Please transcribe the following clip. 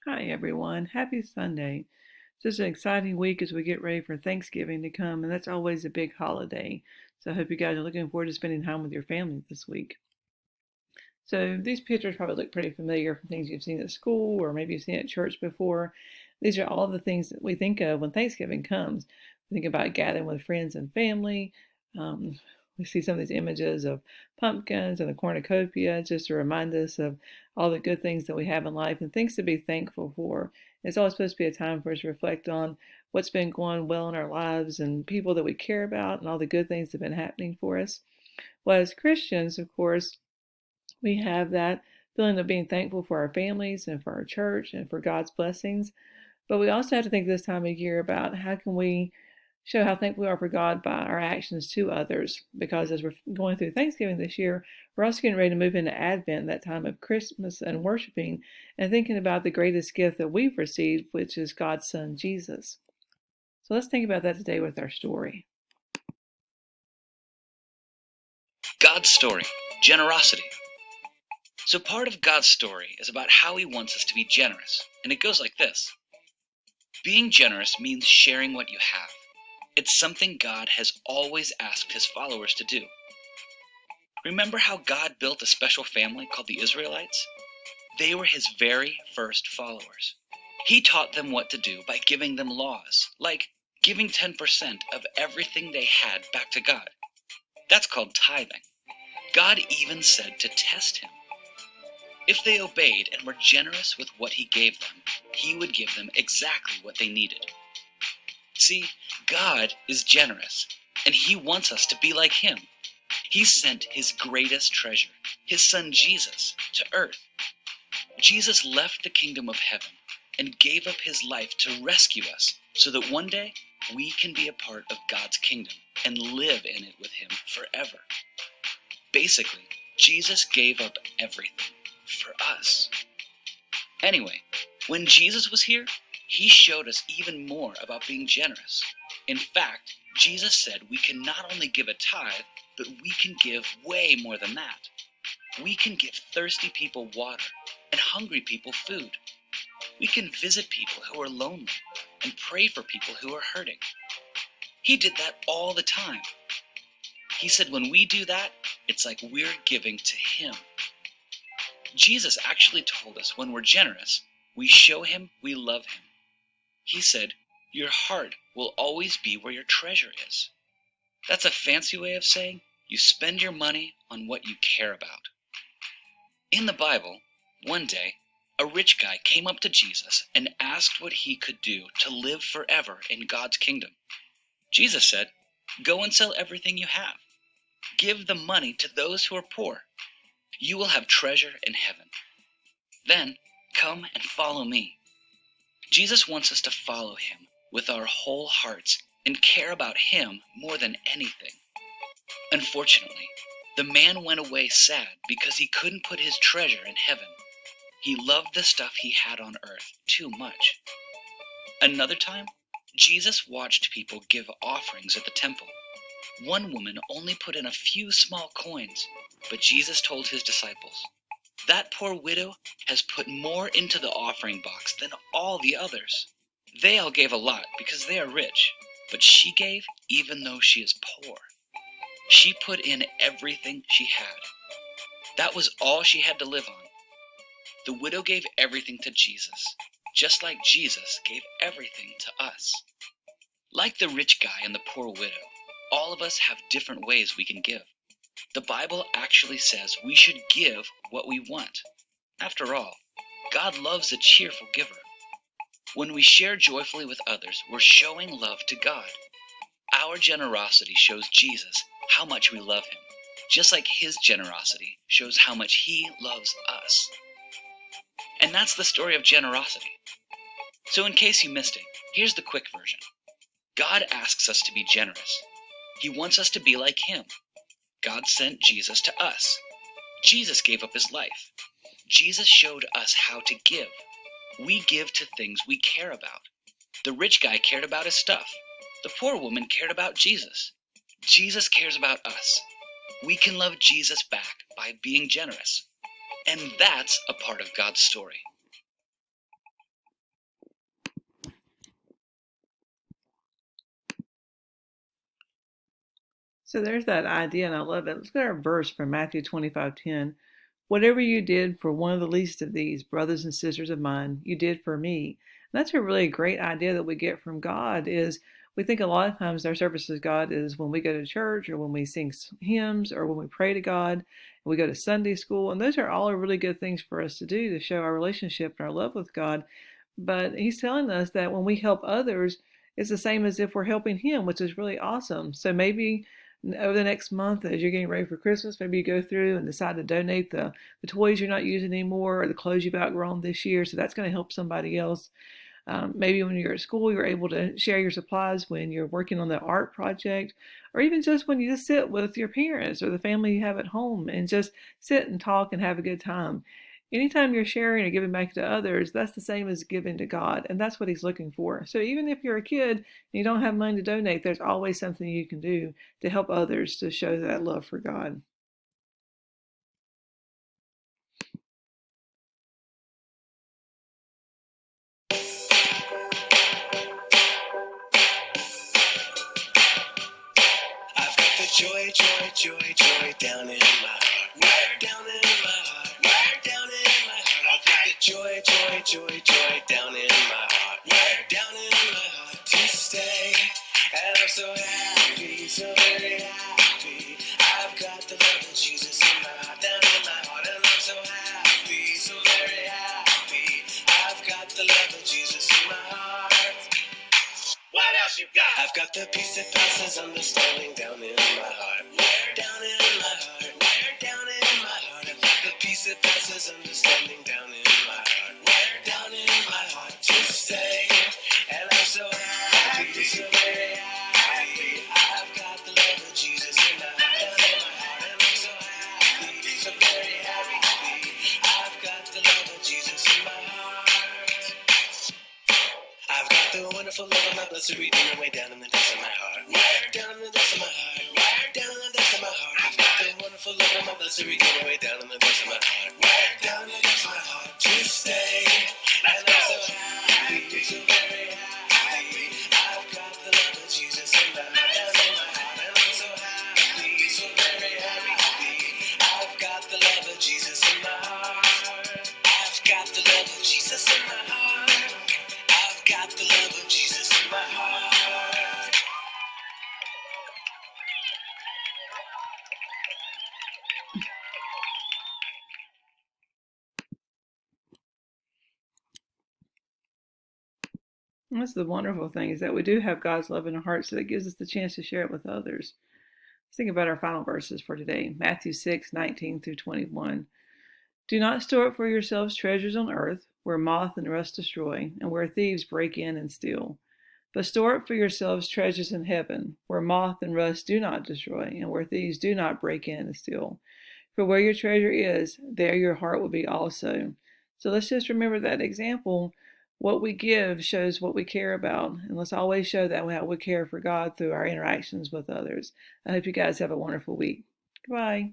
Hi, everyone. Happy Sunday. It's just an exciting week as we get ready for Thanksgiving to come, and that's always a big holiday. So I hope you guys are looking forward to spending time with your family this week. So these pictures probably look pretty familiar from things you've seen at school or maybe you've seen at church before. These are all the things that we think of when Thanksgiving comes. We think about gathering with friends and family. Um, we see some of these images of pumpkins and the cornucopia just to remind us of all the good things that we have in life and things to be thankful for. It's always supposed to be a time for us to reflect on what's been going well in our lives and people that we care about and all the good things that have been happening for us. Well, as Christians, of course, we have that feeling of being thankful for our families and for our church and for God's blessings. But we also have to think this time of year about how can we show how thankful we are for God by our actions to others. Because as we're going through Thanksgiving this year, we're also getting ready to move into Advent, that time of Christmas and worshiping and thinking about the greatest gift that we've received, which is God's Son, Jesus. So let's think about that today with our story. God's story, generosity. So part of God's story is about how he wants us to be generous, and it goes like this. Being generous means sharing what you have. It's something God has always asked his followers to do. Remember how God built a special family called the Israelites? They were his very first followers. He taught them what to do by giving them laws, like giving 10% of everything they had back to God. That's called tithing. God even said to test him. If they obeyed and were generous with what he gave them, he would give them exactly what they needed. See, God is generous, and he wants us to be like him. He sent his greatest treasure, his son Jesus, to earth. Jesus left the kingdom of heaven and gave up his life to rescue us so that one day we can be a part of God's kingdom and live in it with him forever. Basically, Jesus gave up everything for us. Anyway, when Jesus was here, he showed us even more about being generous. In fact, Jesus said we can not only give a tithe, but we can give way more than that. We can give thirsty people water and hungry people food. We can visit people who are lonely and pray for people who are hurting. He did that all the time. He said when we do that, it's like we're giving to him. Jesus actually told us when we're generous, we show him we love him. He said, your heart will always be where your treasure is. That's a fancy way of saying you spend your money on what you care about. In the Bible, one day, a rich guy came up to Jesus and asked what he could do to live forever in God's kingdom. Jesus said, go and sell everything you have. Give the money to those who are poor. You will have treasure in heaven. Then come and follow me. Jesus wants us to follow him with our whole hearts and care about him more than anything. Unfortunately, the man went away sad because he couldn't put his treasure in heaven. He loved the stuff he had on earth too much. Another time, Jesus watched people give offerings at the temple. One woman only put in a few small coins, but Jesus told his disciples, that poor widow has put more into the offering box than all the others. They all gave a lot because they are rich, but she gave even though she is poor. She put in everything she had. That was all she had to live on. The widow gave everything to Jesus, just like Jesus gave everything to us. Like the rich guy and the poor widow, all of us have different ways we can give. The Bible actually says we should give what we want. After all, God loves a cheerful giver. When we share joyfully with others, we're showing love to God. Our generosity shows Jesus how much we love him, just like his generosity shows how much he loves us. And that's the story of generosity. So in case you missed it, here's the quick version. God asks us to be generous. He wants us to be like him. God sent Jesus to us. Jesus gave up his life. Jesus showed us how to give. We give to things we care about. The rich guy cared about his stuff. The poor woman cared about Jesus. Jesus cares about us. We can love Jesus back by being generous. And that's a part of God's story. So there's that idea, and I love it. Let's get our verse from Matthew 25:10. Whatever you did for one of the least of these brothers and sisters of mine, you did for me. And that's a really great idea that we get from God is we think a lot of times our service to God is when we go to church or when we sing hymns or when we pray to God and we go to Sunday school. And those are all really good things for us to do to show our relationship and our love with God. But he's telling us that when we help others, it's the same as if we're helping him, which is really awesome. So maybe over the next month, as you're getting ready for Christmas, maybe you go through and decide to donate the toys you're not using anymore or the clothes you've outgrown this year. So that's going to help somebody else. Maybe when you're at school, you're able to share your supplies when you're working on the art project, or even just when you just sit with your parents or the family you have at home and just sit and talk and have a good time. Anytime you're sharing or giving back to others, that's the same as giving to God, and that's what He's looking for. So even if you're a kid and you don't have money to donate, there's always something you can do to help others to show that love for God. I've got the joy, joy, joy, joy down in my heart. Where down in my heart? Where down in my heart? I've got the joy, joy, joy, joy down in my heart. Where down in my heart to stay? And I'm so happy, so very happy. I've got the love of Jesus in my heart, down in my heart, and I'm so happy, so very happy. I've got the love of Jesus in my heart. What else you got? I've got the peace that passes understanding down in my heart. Where down in my heart? Where down in my heart? I've got the peace that passes understanding down in my heart. Where down in my heart to stay? And I'm so happy, so very happy. I've got the love of Jesus in my heart, down in my heart, and I'm so happy, so very happy. I've got the love of Jesus in my heart. I've got the wonderful love of my blessed Redeemer way down in the depths of my heart. Where down in the depths of my heart? Where down in the depths of my heart? I've got the wonderful love of my blessed Redeemer way down in the depths of my heart. Where down in the depths of my heart to stay? And I'm so happy, so very happy. I've got the love of Jesus in my heart, down in my heart, and I'm so happy, so very happy. I've got the love of Jesus in my heart. I've got the love of Jesus in my heart. I've got the love of Jesus in my heart. And that's the wonderful thing is that we do have God's love in our hearts, so that gives us the chance to share it with others. Let's think about our final verses for today. Matthew 6:19 through 21. Do not store up for yourselves treasures on earth, where moth and rust destroy, and where thieves break in and steal. But store up for yourselves treasures in heaven, where moth and rust do not destroy, and where thieves do not break in and steal. For where your treasure is, there your heart will be also. So let's just remember that example. What we give shows what we care about. And let's always show that how we care for God through our interactions with others. I hope you guys have a wonderful week. Goodbye.